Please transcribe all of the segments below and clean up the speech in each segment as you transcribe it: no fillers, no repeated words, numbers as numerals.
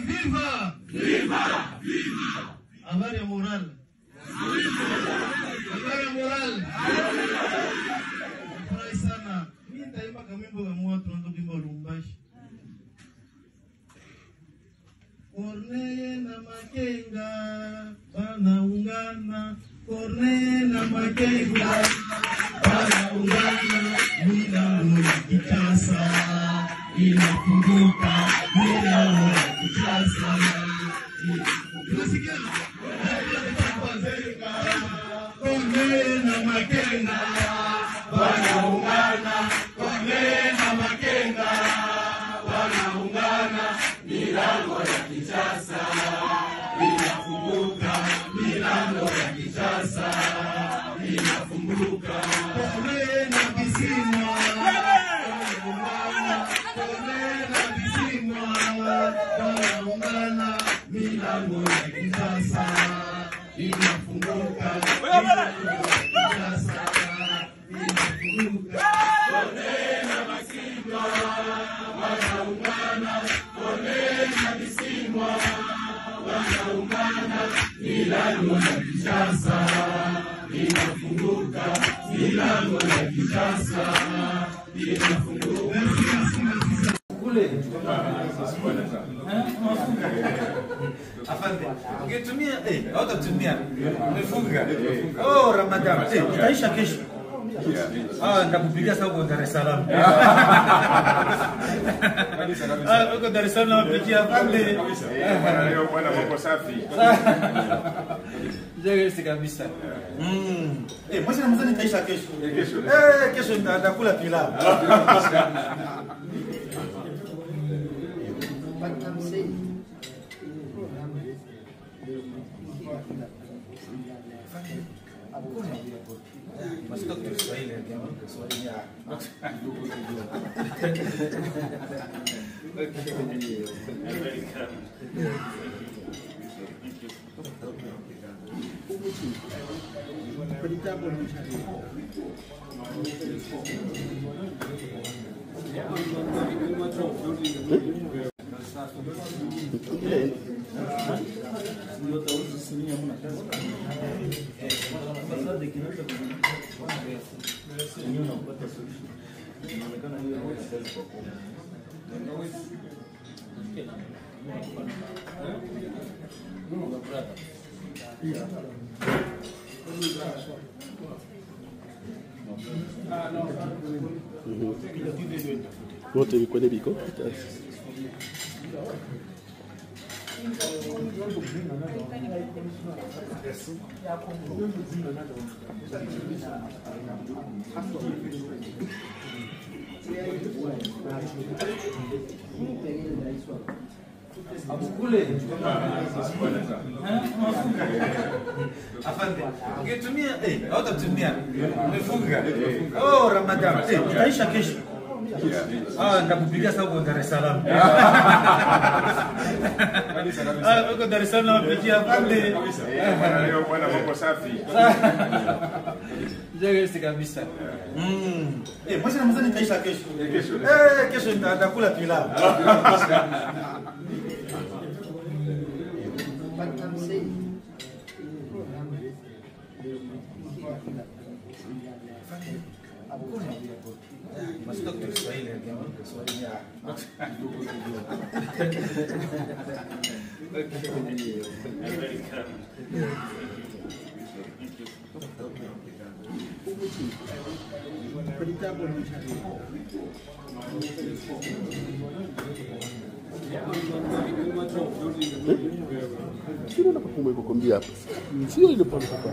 viva! Viva! Viva! Habari ya moral. Habari ya moral. Furahi sana. Mimi nitaimba kamimbo wa mwa tunaanza kuimba Lumbashi. Corneille na Makenga wanaungana. Corneille na Makenga wanaungana. Milango ya Kinshasa inafunguka. Milango ya Kinshasa. Tunasikia? Corneille na Makenga wanaungana. Corneille na Makenga wanaungana. Milango ya Kinshasa inafunguka. Milango ya Kinshasa inafunguka. Corneille na Bisimwa wanaungana. Corneille na Bisimwa wanaungana. Milango ya Kinshasa inafunguka. Milango ya Kinshasa inafunguka. Corneille na Bisimwa wanaungana. Corneille na Bisimwa wanaungana. Milango ya Kinshasa inafunguka. Milango ya Kinshasa inafunguka. Afande, ungetumia hautatumia. Umefunga. Oh, Ramadan. Utaisha kesho. Nitakupigia sababu Dar es Salaam. Uko Dar es Salaam napigia afande. Leo bwana mambo safi. Jagesi kabisa. Mwezi Ramadhani itaisha kesho. Kesho nitakula pilau. Wote viko debiko. Abukule. Afande, ungetumia hautatumia. Umefunga. Oh, Ramadan. Utaisha kesho. Nitakupigia sababu Dar es Salaam. Uko Dar es Salaam napigia afande. Leo bwana mambo safi. Jagesi kabisa. Mwezi Ramadhani itaisha kesho. Kesho nitakula pilau. Sio na kukumbuka kukwambia hapa. Sio ile pale hapa.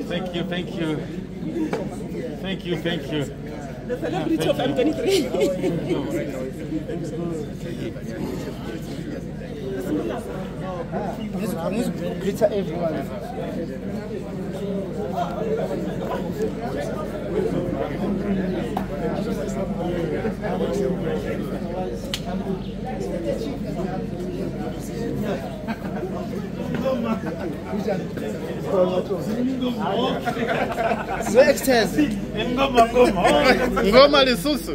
Thank you, thank you. Thank you, thank you. The celebrity of M23. Greet everyone. Ngoma lisusu.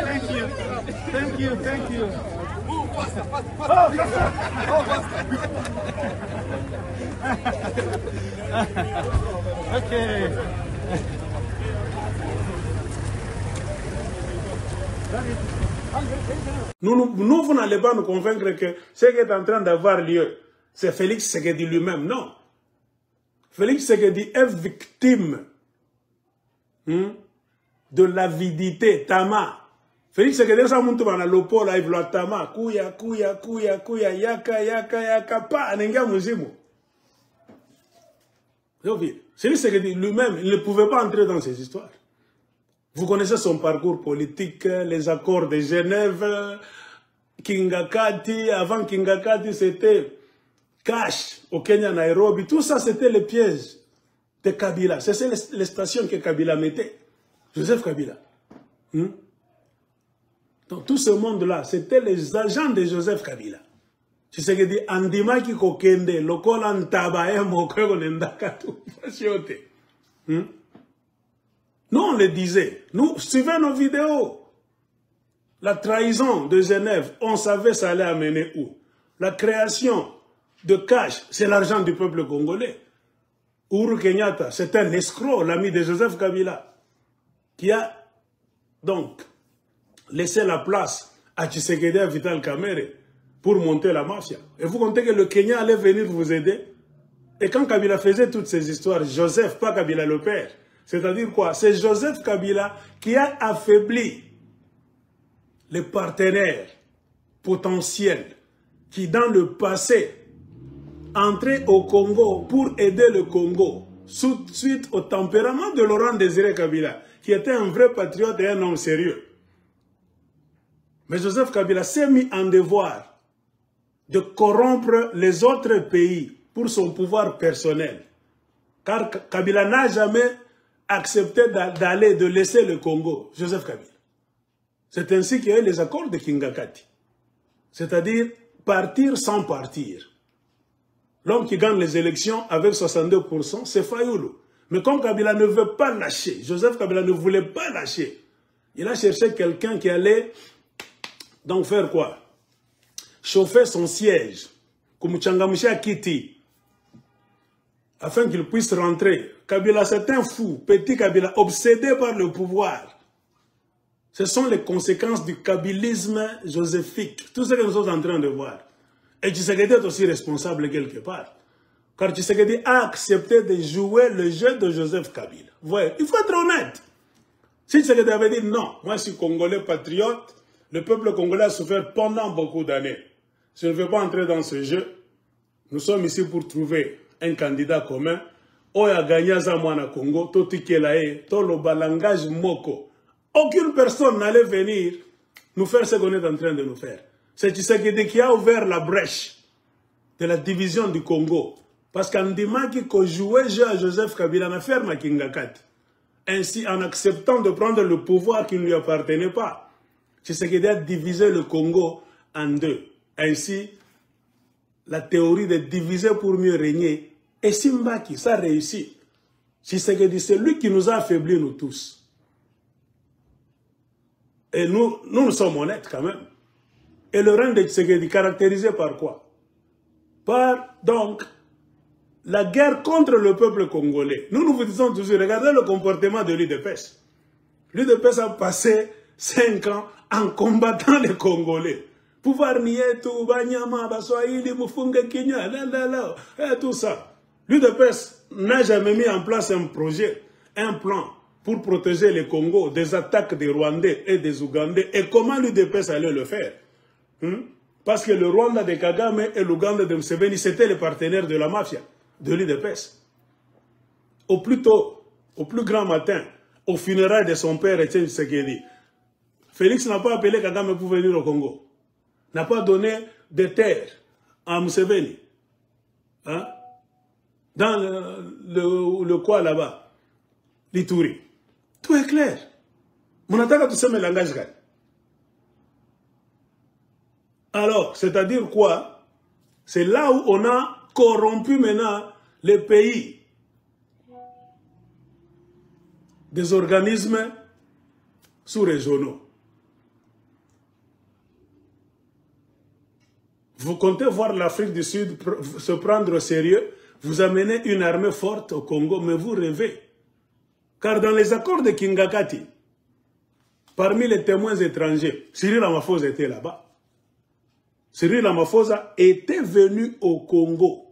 Thank you. Thank you, thank you. Okay. Nous, vous n'allez pas nous convaincre que ce qui est en train d'avoir lieu, c'est Félix Tshisekedi lui-même. Non. Félix Tshisekedi est victime de l'avidité, tama. Félix Tshisekedi, ça monte dans l'oppo, là, il veut tama. Kuya, yaka, pa, nenga muzimu. Félix Tshisekedi lui-même, il ne pouvait pas entrer dans ces histoires. Vous connaissez son parcours politique, les accords de Genève, Kingakati. Avant Kingakati, c'était Cash au Kenya, Nairobi. Tout ça, c'était les pièges de Kabila. C'est les stations que Kabila mettait. Joseph Kabila. Donc tout ce monde-là, c'était les agents de Joseph Kabila. Tu sais que dit Andimaki Kokende, Lokolan Tabaye Mokego Nendakatu. Nous, on le disait. Nous, suivez nos vidéos. La trahison de Genève, on savait ça allait amener où? La création de Cash, c'est l'argent du peuple congolais. Uhuru Kenyatta, c'est un escroc, l'ami de Joseph Kabila, qui a donc laissé la place à Tshisekedi et Vital Kamerhe pour monter la mafia. Et vous comptez que le Kenya allait venir vous aider? Et quand Kabila faisait toutes ces histoires, Joseph, pas Kabila le père, c'est-à-dire quoi? C'est Joseph Kabila qui a affaibli les partenaires potentiels qui, dans le passé, entraient au Congo pour aider le Congo, suite au tempérament de Laurent Désiré Kabila, qui était un vrai patriote et un homme sérieux. Mais Joseph Kabila s'est mis en devoir de corrompre les autres pays pour son pouvoir personnel. Car Kabila n'a jamais accepté de laisser le Congo, Joseph Kabila. C'est ainsi qu'il y a eu les accords de Kingakati. C'est-à-dire partir sans partir. L'homme qui gagne les élections avec 62%, c'est Fayoulou. Mais comme Kabila ne veut pas lâcher, Joseph Kabila ne voulait pas lâcher, il a cherché quelqu'un qui allait donc faire quoi? Chauffer son siège, comme Tchangamoucha Kiti, afin qu'il puisse rentrer. Kabila, c'est un fou, petit Kabila, obsédé par le pouvoir. Ce sont les conséquences du kabylisme joséphique. Tout ce que nous sommes en train de voir. Et Tshisekedi est aussi responsable quelque part. Car Tshisekedi a accepté de jouer le jeu de Joseph Kabila. Ouais, il faut être honnête. Si Tshisekedi avait dit non, moi je suis congolais patriote, le peuple congolais a souffert pendant beaucoup d'années. Je ne veux pas entrer dans ce jeu. Nous sommes ici pour trouver un candidat commun. Oya gagné Zamwana Congo, Totikelae, Toloba langage moko. Aucune personne n'allait venir nous faire ce qu'on est en train de nous faire. C'est Tshisekedi qui a ouvert la brèche de la division du Congo. Parce qu'Andimaki qui jouait jeu à Joseph Kabila n'a ferme à Kingakati. Ainsi, en acceptant de prendre le pouvoir qui ne lui appartenait pas, Tshisekedi a divisé le Congo en deux. Ainsi, la théorie de diviser pour mieux régner, et Simbaki, ça réussit. Tshisekedi, c'est lui qui nous a affaiblis, nous tous. Et nous sommes honnêtes quand même. Et le règne de Tshisekedi caractérisé par quoi? Par, donc, la guerre contre le peuple congolais. Nous vous disons toujours, regardez le comportement de l'UDPS. L'UDPS a passé 5 ans en combattant les Congolais. Pouvoir nier tout, Banyama, Baswahili, Mufunge Kinya, et tout ça. L'UDPS n'a jamais mis en place un projet, un plan pour protéger les Congo des attaques des Rwandais et des Ougandais. Et comment l'UDPS allait le faire? Parce que le Rwanda de Kagame et l'Ouganda de Museveni, c'était les partenaires de la mafia, de l'UDPS. Au plus tôt, au plus grand matin, au funérailles de son père Etienne Tshisekedi, Félix n'a pas appelé Kagame pour venir au Congo. N'a pas donné de terre à Museveni. Hein? Dans le quoi là-bas? L'Ituri. Tout est clair. Mon attaque à tout ça, mais langage. Alors, c'est-à-dire quoi? C'est là où on a corrompu maintenant les pays des organismes sous-régionaux. Vous comptez voir l'Afrique du Sud se prendre au sérieux, vous amenez une armée forte au Congo, mais vous rêvez. Car dans les accords de Kingakati, parmi les témoins étrangers, Cyril Ramaphosa était là-bas. Cyril Ramaphosa était venu au Congo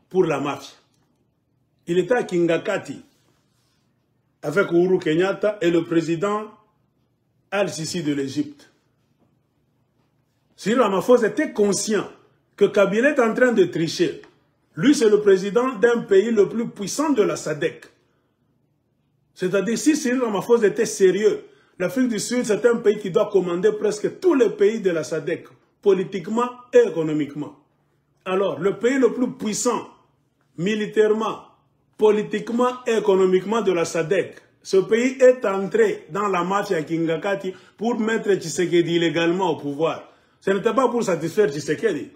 pour la mafia. Il était à Kingakati avec Uhuru Kenyatta et le président Al-Sisi de l'Égypte. Cyril Ramaphosa était conscient que Kabila est en train de tricher. Lui, c'est le président d'un pays le plus puissant de la SADC. C'est-à-dire, si Cyril Ramaphosa était sérieux, l'Afrique du Sud, c'est un pays qui doit commander presque tous les pays de la SADC, politiquement et économiquement. Alors, le pays le plus puissant, militairement, politiquement et économiquement de la SADC, ce pays est entré dans la mafia Kingakati pour mettre Tshisekedi illégalement au pouvoir. Ce n'était pas pour satisfaire Tshisekedi.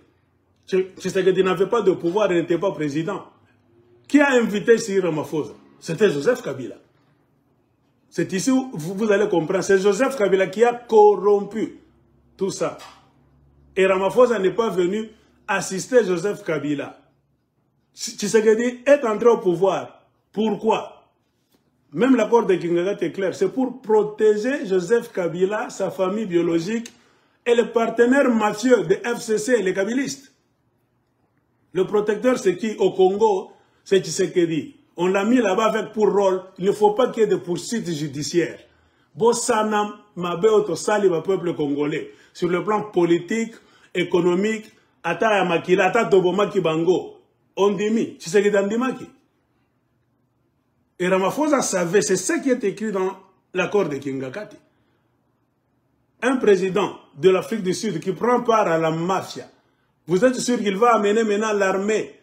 Tshisekedi n'avait pas de pouvoir et n'était pas président. Qui a invité Cyril Ramaphosa? C'était Joseph Kabila. C'est ici où vous allez comprendre. C'est Joseph Kabila qui a corrompu tout ça. Et Ramaphosa n'est pas venu assister Joseph Kabila. Tshisekedi est entré au pouvoir. Pourquoi? Même l'accord de Kingakati est clair. C'est pour protéger Joseph Kabila, sa famille biologique et les partenaires mafieux de FCC et les kabylistes. Le protecteur, c'est qui au Congo? C'est Tshisekedi. On l'a mis là-bas avec pour rôle, il ne faut pas qu'il y ait de poursuites judiciaires. Bossanam, Mabeo, Sali, le peuple congolais. Sur le plan politique, économique, Ata Yamakila, Ata Tobomaki Bango. On dit, Tshisekedi Andimaki. Et Ramaphosa savait, c'est ce qui est écrit dans l'accord de Kingakati. Un président de l'Afrique du Sud qui prend part à la mafia, vous êtes sûr qu'il va amener maintenant l'armée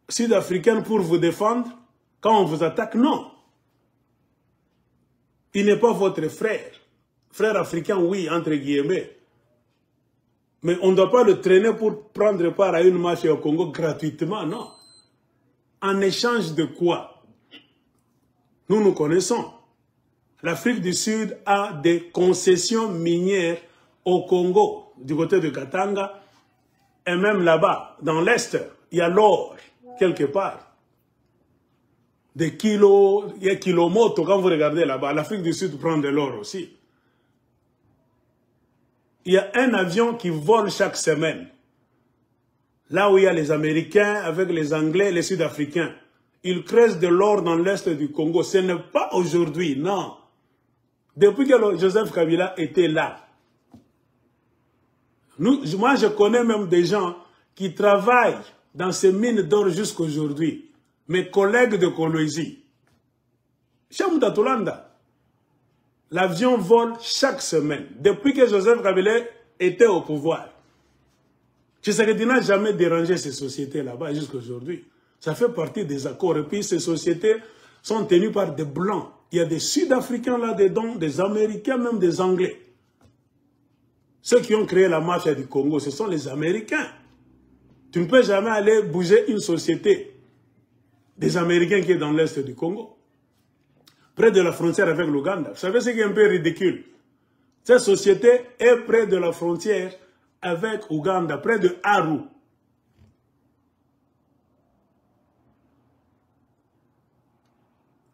sud-africaine pour vous défendre quand on vous attaque? Non. Il n'est pas votre frère. Frère africain, oui, entre guillemets. Mais on ne doit pas le traîner pour prendre part à une mafia au Congo gratuitement, non. En échange de quoi? Nous connaissons. L'Afrique du Sud a des concessions minières au Congo, du côté de Katanga, et même là-bas, dans l'Est, il y a l'or, quelque part. Des kilos, il y a kilomoto, quand vous regardez là-bas, l'Afrique du Sud prend de l'or aussi. Il y a un avion qui vole chaque semaine. Là où il y a les Américains, avec les Anglais, les Sud-Africains. Ils creusent de l'or dans l'Est du Congo. Ce n'est pas aujourd'hui, non. Depuis que Joseph Kabila était là. Moi, je connais même des gens qui travaillent dans ces mines d'or jusqu'à aujourd'hui. Mes collègues de Kolwezi. Chamouta Tolanda. L'avion vole chaque semaine. Depuis que Joseph Kabila était au pouvoir. Tshisekedi n'a jamais dérangé ces sociétés là-bas jusqu'à aujourd'hui. Ça fait partie des accords. Et puis ces sociétés sont tenues par des Blancs. Il y a des Sud-Africains là-dedans, des Américains, même des Anglais. Ceux qui ont créé la mafia du Congo, ce sont les Américains. Tu ne peux jamais aller bouger une société des Américains qui est dans l'Est du Congo, près de la frontière avec l'Ouganda. Vous savez ce qui est un peu ridicule? Cette société est près de la frontière avec l'Ouganda, près de Aru.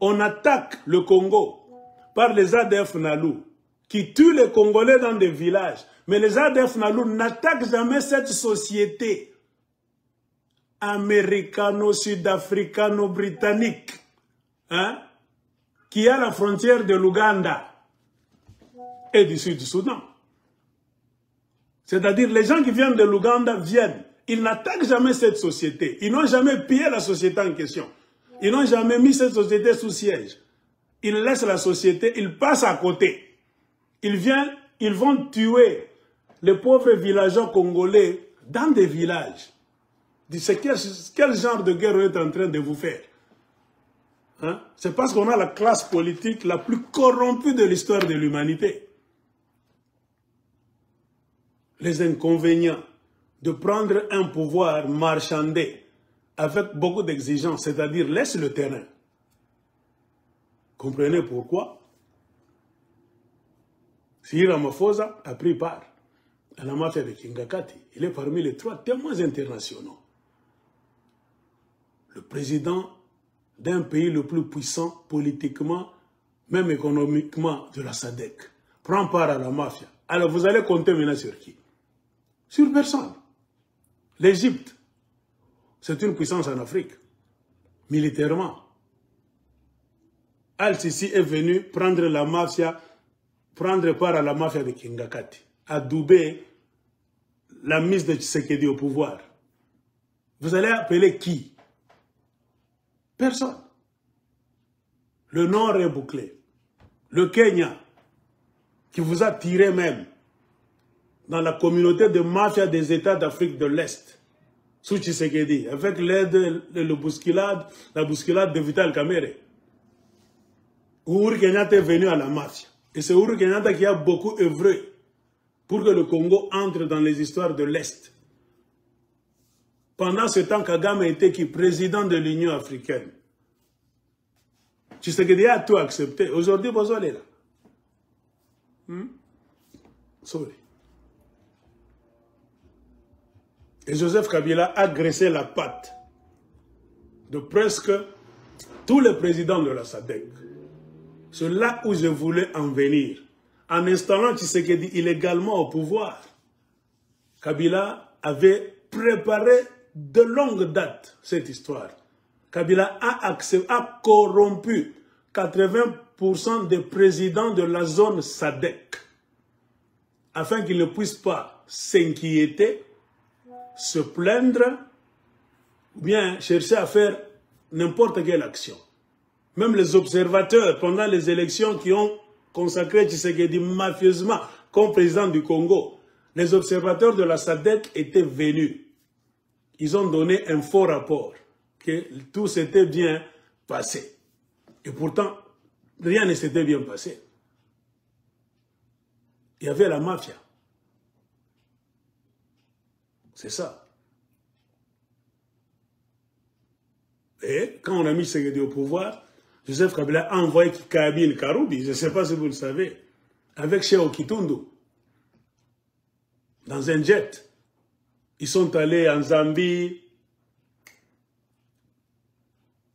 On attaque le Congo par les ADF Nalou, qui tuent les Congolais dans des villages. Mais les ADF Nalou n'attaquent jamais cette société américano-sud-africano-britannique, hein, qui est à la frontière de l'Ouganda et du Sud-Soudan. C'est-à-dire, les gens qui viennent de l'Ouganda viennent. Ils n'attaquent jamais cette société. Ils n'ont jamais pillé la société en question. Ils n'ont jamais mis cette société sous siège. Ils laissent la société, ils passent à côté. Ils viennent, ils vont tuer les pauvres villageois congolais dans des villages. C'est quel genre de guerre on est en train de vous faire? Hein? C'est parce qu'on a la classe politique la plus corrompue de l'histoire de l'humanité. Les inconvénients de prendre un pouvoir marchandé avec beaucoup d'exigences, c'est-à-dire laisse le terrain. Comprenez pourquoi? Cyril Ramaphosa a pris part à la mafia de Kingakati. Il est parmi les 3 témoins internationaux. Le président d'un pays le plus puissant politiquement, même économiquement, de la SADC, prend part à la mafia, alors vous allez compter maintenant sur qui? Sur personne. L'Égypte, c'est une puissance en Afrique, militairement. Al-Sisi est venu prendre la mafia, prendre part à la mafia de Kingakati, adouber la mise de Tshisekedi au pouvoir. Vous allez appeler qui? Personne. Le Nord est bouclé. Le Kenya, qui vous a tiré même dans la communauté de mafia des États d'Afrique de l'Est, sous Tshisekedi, avec l'aide de la bousculade de Vital Kamerhe. Uhuru Kenyatta est venu à la mafia. Et c'est Uhuru Kenyatta qui a beaucoup œuvré pour que le Congo entre dans les histoires de l'Est. Pendant ce temps, Kagame était qui? Président de l'Union africaine. Tshisekedi a tout accepté. Aujourd'hui, vous allez là. Sorry. Et Joseph Kabila a graissé la patte de presque tous les présidents de la SADC. C'est là où je voulais en venir. En installant Tshisekedi illégalement au pouvoir, Kabila avait préparé de longue date cette histoire. Kabila a corrompu 80% des présidents de la zone SADC afin qu'ils ne puissent pas s'inquiéter, se plaindre ou bien chercher à faire n'importe quelle action. Même les observateurs pendant les élections qui ont consacré Tshisekedi mafieusement comme président du Congo, les observateurs de la SADC étaient venus. Ils ont donné un faux rapport que tout s'était bien passé. Et pourtant, rien ne s'était bien passé. Il y avait la mafia. C'est ça. Et quand on a mis Tshisekedi au pouvoir, Joseph Kabila a envoyé Kabila Karoubi, je ne sais pas si vous le savez, avec Cheikh Kitundu, dans un jet. Ils sont allés en Zambie,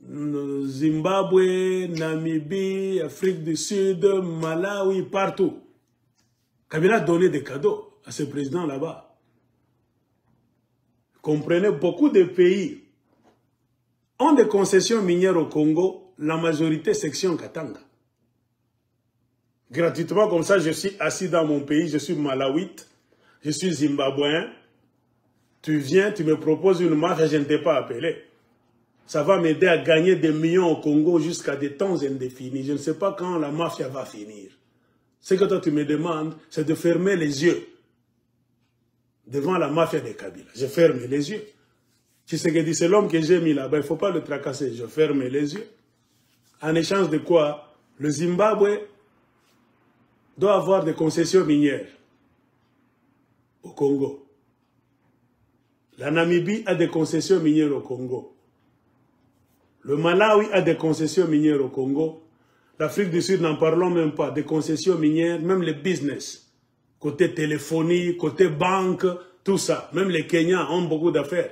Zimbabwe, Namibie, Afrique du Sud, Malawi, partout. Kabila a donné des cadeaux à ce président là-bas. Comprenez, beaucoup de pays ont des concessions minières au Congo, la majorité section Katanga. Gratuitement comme ça, je suis assis dans mon pays, je suis malawite, je suis zimbabwéen. Tu viens, tu me proposes une mafia, je ne t'ai pas appelé. Ça va m'aider à gagner des millions au Congo jusqu'à des temps indéfinis. Je ne sais pas quand la mafia va finir. Ce que toi tu me demandes, c'est de fermer les yeux devant la mafia des Kabila. Je ferme les yeux. Tshisekedi, c'est l'homme que j'ai mis là-bas, il ne faut pas le tracasser. Je ferme les yeux. En échange de quoi? Le Zimbabwe doit avoir des concessions minières au Congo. La Namibie a des concessions minières au Congo. Le Malawi a des concessions minières au Congo. L'Afrique du Sud, n'en parlons même pas, des concessions minières, même les business. Côté téléphonie, côté banque, tout ça. Même les Kenyans ont beaucoup d'affaires.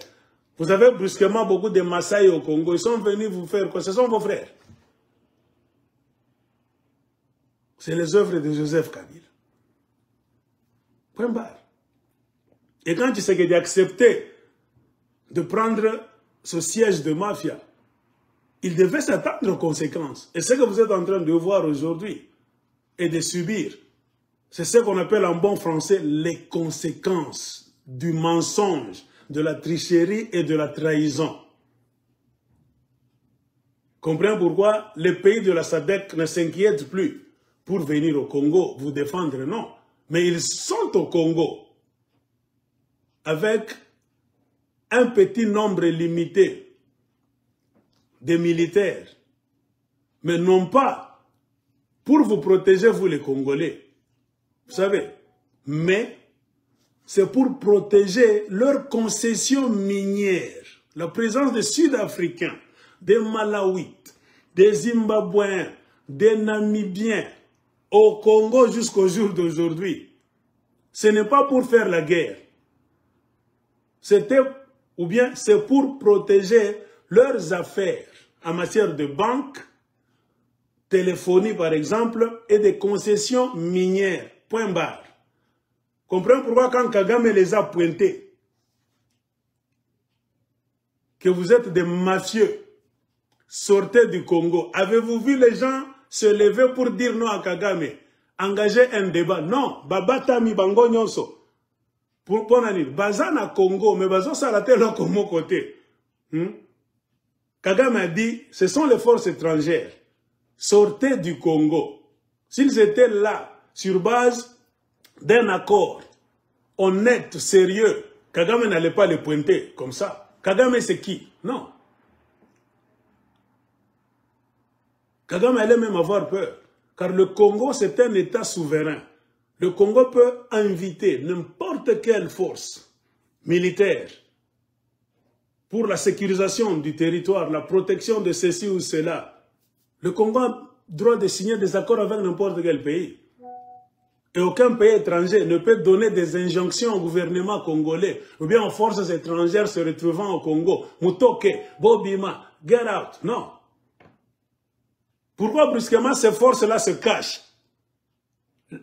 Vous avez brusquement beaucoup de Maasai au Congo. Ils sont venus vous faire quoi? Ce sont vos frères. C'est les œuvres de Joseph Kabila. Point barre. Et quand Tshisekedi a accepté de prendre ce siège de mafia, il devait s'attendre aux conséquences. Et ce que vous êtes en train de voir aujourd'hui et de subir, c'est ce qu'on appelle en bon français les conséquences du mensonge, de la tricherie et de la trahison. Comprenez pourquoi les pays de la SADC ne s'inquiètent plus pour venir au Congo vous défendre, non. Mais ils sont au Congo avec un petit nombre limité de militaires, mais non pas pour vous protéger, vous les Congolais, vous savez, mais c'est pour protéger leurs concessions minières, la présence des Sud-Africains, des Malawites, des Zimbabwéens, des Namibiens, au Congo jusqu'au jour d'aujourd'hui. Ce n'est pas pour faire la guerre. C'était, ou bien c'est pour protéger leurs affaires en matière de banque, téléphonie, par exemple, et des concessions minières. Point barre. Comprenez pourquoi quand Kagame les a pointés, que vous êtes des mafieux, sortez du Congo. Avez-vous vu les gens se lever pour dire non à Kagame? Engager un débat? Non. Babata mi bango nyonso. Pour nani? Bazana Congo, mais bazo salate là comme mon côté. Kagame a dit, ce sont les forces étrangères. Sortez du Congo. S'ils étaient là, sur base d'un accord honnête, sérieux, Kagame n'allait pas les pointer comme ça. Kagame, c'est qui? Non. Kagame allait même avoir peur. Car le Congo, c'est un État souverain. Le Congo peut inviter n'importe quelle force militaire pour la sécurisation du territoire, la protection de ceci ou cela. Le Congo a droit de signer des accords avec n'importe quel pays. Et aucun pays étranger ne peut donner des injonctions au gouvernement congolais ou bien aux forces étrangères se retrouvant au Congo. Mutoke, Bobima, get out. Non. Pourquoi brusquement ces forces-là se cachent?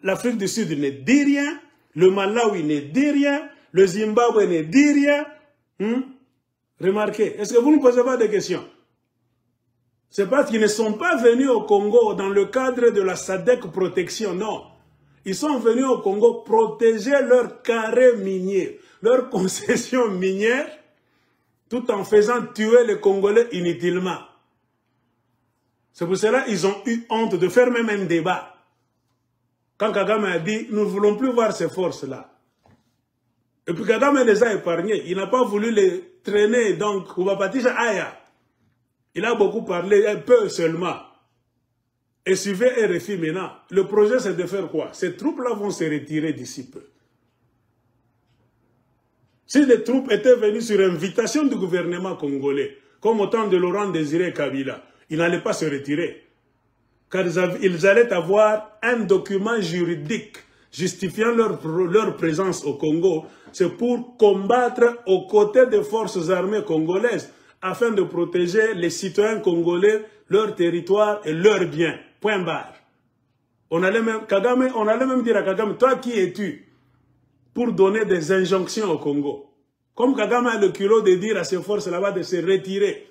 L'Afrique du Sud ne dit rien, le Malawi ne dit rien, le Zimbabwe ne dit rien. Remarquez, est-ce que vous ne posez pas de questions? C'est parce qu'ils ne sont pas venus au Congo dans le cadre de la SADC protection, non. Ils sont venus au Congo protéger leurs carrés miniers, leurs concessions minières, tout en faisant tuer les Congolais inutilement. C'est pour cela qu'ils ont eu honte de faire même un débat. Quand Kagame a dit, nous ne voulons plus voir ces forces-là. Et puis Kagame les a épargnés. Il n'a pas voulu les traîner, donc, Oubapatisha Aya. Il a beaucoup parlé, un peu seulement. Et suivez RFI maintenant. Le projet, c'est de faire quoi? Ces troupes-là vont se retirer d'ici peu. Si les troupes étaient venues sur invitation du gouvernement congolais, comme au temps de Laurent Désiré Kabila, ils n'allaient pas se retirer. Car ils allaient avoir un document juridique justifiant leur présence au Congo. C'est pour combattre aux côtés des forces armées congolaises afin de protéger les citoyens congolais, leur territoire et leurs biens. Point barre. On allait même dire à Kagame, toi qui es-tu pour donner des injonctions au Congo? Comme Kagame a le culot de dire à ces forces là-bas de se retirer.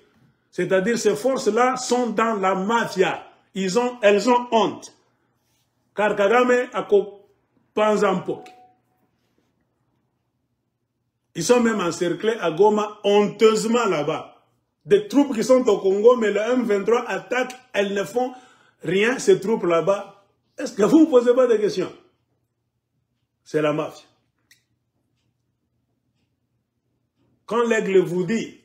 C'est-à-dire ces forces-là sont dans la mafia. Elles ont honte. Car Kagame a Panzampo. Ils sont même encerclés à Goma honteusement là-bas. Des troupes qui sont au Congo, mais le M23 attaque, elles ne font rien, ces troupes là-bas. Est-ce que vous ne posez pas de questions? C'est la mafia. Quand l'aigle vous dit,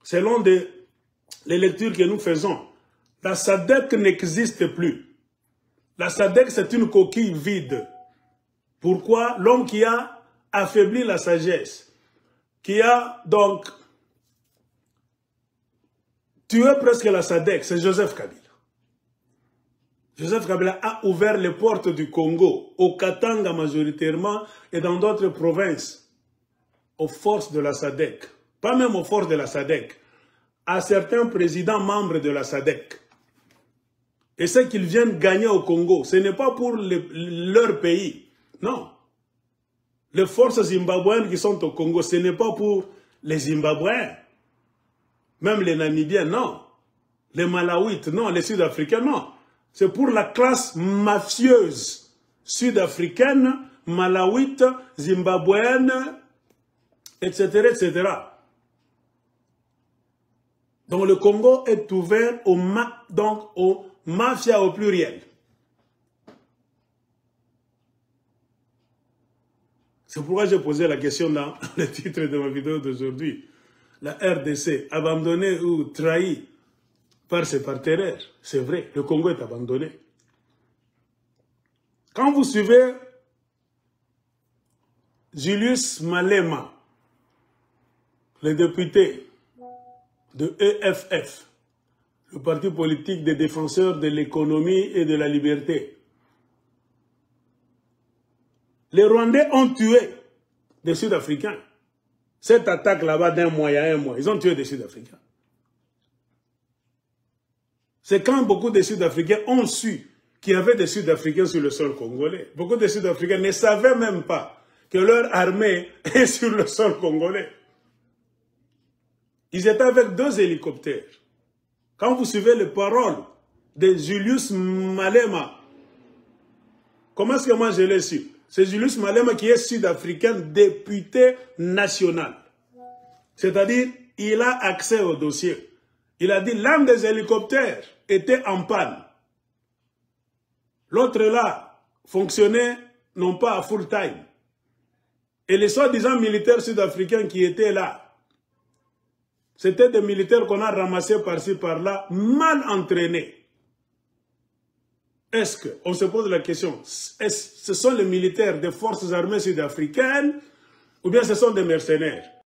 selon les lectures que nous faisons, la SADC n'existe plus. La SADC, c'est une coquille vide. Pourquoi? L'homme qui a affaibli la sagesse, qui a donc tué presque la SADC, c'est Joseph Kabila. Joseph Kabila a ouvert les portes du Congo, au Katanga majoritairement, et dans d'autres provinces, aux forces de la SADC. Pas même aux forces de la SADC, à certains présidents membres de la SADC. Et ce qu'ils viennent gagner au Congo, ce n'est pas pour leur pays. Non. Les forces zimbabwéennes qui sont au Congo, ce n'est pas pour les Zimbabwéens. Même les Namibiens, non. Les Malawites, non. Les Sud-Africains, non. C'est pour la classe mafieuse sud-africaine, malawite, zimbabwéenne, etc., etc. Donc le Congo est ouvert aux mafias au pluriel. C'est pourquoi j'ai posé la question dans le titre de ma vidéo d'aujourd'hui. La RDC, abandonnée ou trahie par ses partenaires. C'est vrai, le Congo est abandonné. Quand vous suivez Julius Malema, le député de EFF, le parti politique des défenseurs de l'économie et de la liberté, les Rwandais ont tué des Sud-Africains. Cette attaque là-bas d'un mois, il y a un mois, ils ont tué des Sud-Africains. C'est quand beaucoup de Sud-Africains ont su qu'il y avait des Sud-Africains sur le sol congolais. Beaucoup de Sud-Africains ne savaient même pas que leur armée est sur le sol congolais. Ils étaient avec 2 hélicoptères. Quand vous suivez les paroles de Julius Malema, comment est-ce que moi je l'ai su? C'est Julius Malema qui est sud-africain député national. C'est-à-dire, il a accès au dossier. Il a dit l'un des hélicoptères était en panne. L'autre là fonctionnait non pas à full time. Et les soi-disant militaires sud-africains qui étaient là, c'était des militaires qu'on a ramassés par-ci par-là, mal entraînés. Est-ce que, on se pose la question, ce sont les militaires des forces armées sud-africaines ou bien ce sont des mercenaires?